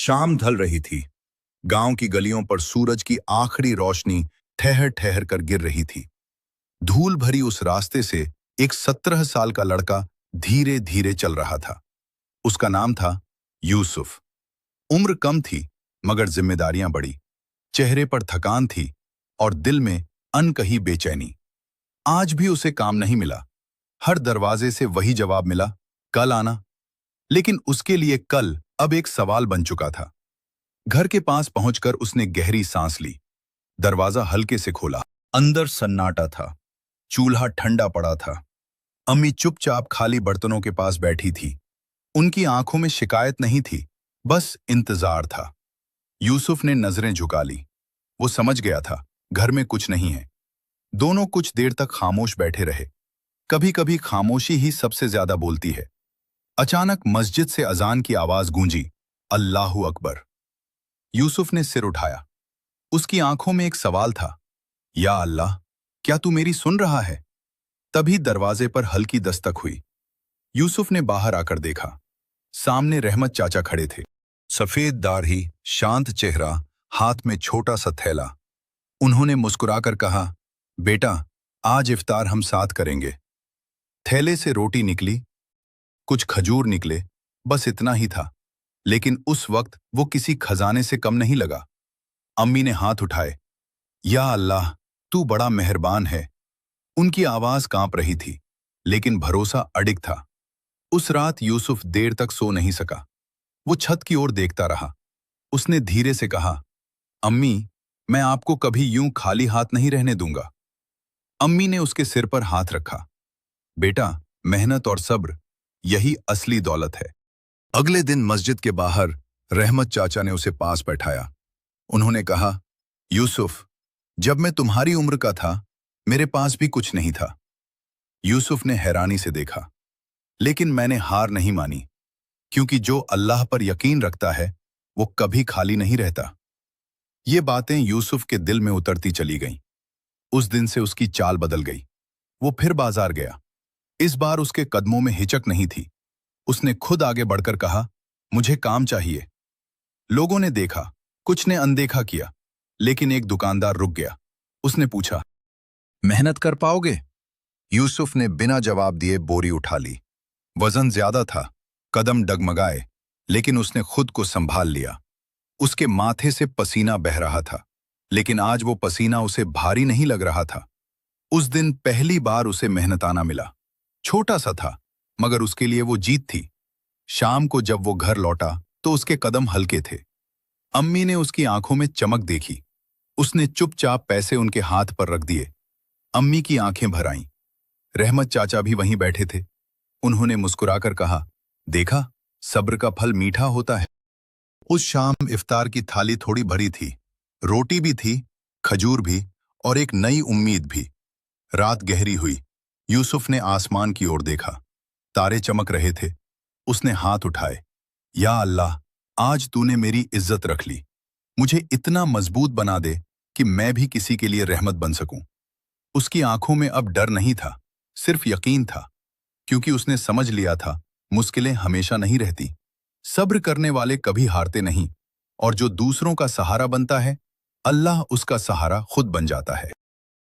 शाम ढल रही थी। गांव की गलियों पर सूरज की आखिरी रोशनी ठहर ठहर कर गिर रही थी। धूल भरी उस रास्ते से एक 17 साल का लड़का धीरे धीरे चल रहा था। उसका नाम था यूसुफ। उम्र कम थी, मगर जिम्मेदारियां बड़ी। चेहरे पर थकान थी और दिल में अनकही बेचैनी। आज भी उसे काम नहीं मिला। हर दरवाजे से वही जवाब मिला, कल आना। लेकिन उसके लिए कल अब एक सवाल बन चुका था। घर के पास पहुंचकर उसने गहरी सांस ली। दरवाजा हल्के से खोला। अंदर सन्नाटा था। चूल्हा ठंडा पड़ा था। अम्मी चुपचाप खाली बर्तनों के पास बैठी थी। उनकी आंखों में शिकायत नहीं थी, बस इंतजार था। यूसुफ ने नजरें झुका ली। वो समझ गया था, घर में कुछ नहीं है। दोनों कुछ देर तक खामोश बैठे रहे। कभी कभी खामोशी ही सबसे ज्यादा बोलती है। अचानक मस्जिद से अजान की आवाज गूंजी, अल्लाहू अकबर। यूसुफ ने सिर उठाया। उसकी आंखों में एक सवाल था, या अल्लाह, क्या तू मेरी सुन रहा है? तभी दरवाजे पर हल्की दस्तक हुई। यूसुफ ने बाहर आकर देखा। सामने रहमत चाचा खड़े थे। सफेद दाढ़ी, शांत चेहरा, हाथ में छोटा सा थैला। उन्होंने मुस्कुराकर कहा, बेटा, आज इफ्तार हम साथ करेंगे। थैले से रोटी निकली, कुछ खजूर निकले, बस इतना ही था। लेकिन उस वक्त वो किसी खजाने से कम नहीं लगा। अम्मी ने हाथ उठाए, या अल्लाह, तू बड़ा मेहरबान है। उनकी आवाज कांप रही थी, लेकिन भरोसा अडिग था। उस रात यूसुफ देर तक सो नहीं सका। वो छत की ओर देखता रहा। उसने धीरे से कहा, अम्मी, मैं आपको कभी यूं खाली हाथ नहीं रहने दूंगा। अम्मी ने उसके सिर पर हाथ रखा। बेटा, मेहनत और सब्र, यही असली दौलत है। अगले दिन मस्जिद के बाहर रहमत चाचा ने उसे पास बैठाया। उन्होंने कहा, यूसुफ, जब मैं तुम्हारी उम्र का था, मेरे पास भी कुछ नहीं था। यूसुफ ने हैरानी से देखा। लेकिन मैंने हार नहीं मानी, क्योंकि जो अल्लाह पर यकीन रखता है, वो कभी खाली नहीं रहता। ये बातें यूसुफ के दिल में उतरती चली गईं। उस दिन से उसकी चाल बदल गई। वो फिर बाजार गया। इस बार उसके कदमों में हिचक नहीं थी। उसने खुद आगे बढ़कर कहा, मुझे काम चाहिए। लोगों ने देखा, कुछ ने अनदेखा किया, लेकिन एक दुकानदार रुक गया। उसने पूछा, मेहनत कर पाओगे? यूसुफ ने बिना जवाब दिए बोरी उठा ली। वजन ज्यादा था, कदम डगमगाए, लेकिन उसने खुद को संभाल लिया। उसके माथे से पसीना बह रहा था, लेकिन आज वो पसीना उसे भारी नहीं लग रहा था। उस दिन पहली बार उसे मेहनताना मिला। छोटा सा था, मगर उसके लिए वो जीत थी। शाम को जब वो घर लौटा तो उसके कदम हल्के थे। अम्मी ने उसकी आंखों में चमक देखी। उसने चुपचाप पैसे उनके हाथ पर रख दिए। अम्मी की आंखें भर आईं। रहमत चाचा भी वहीं बैठे थे। उन्होंने मुस्कुराकर कहा, देखा, सब्र का फल मीठा होता है। उस शाम इफ्तार की थाली थोड़ी भरी थी। रोटी भी थी, खजूर भी, और एक नई उम्मीद भी। रात गहरी हुई। यूसुफ ने आसमान की ओर देखा। तारे चमक रहे थे। उसने हाथ उठाए, या अल्लाह, आज तूने मेरी इज्जत रख ली। मुझे इतना मजबूत बना दे कि मैं भी किसी के लिए रहमत बन सकूं। उसकी आंखों में अब डर नहीं था, सिर्फ यकीन था, क्योंकि उसने समझ लिया था, मुश्किलें हमेशा नहीं रहती। सब्र करने वाले कभी हारते नहीं, और जो दूसरों का सहारा बनता है, अल्लाह उसका सहारा खुद बन जाता है।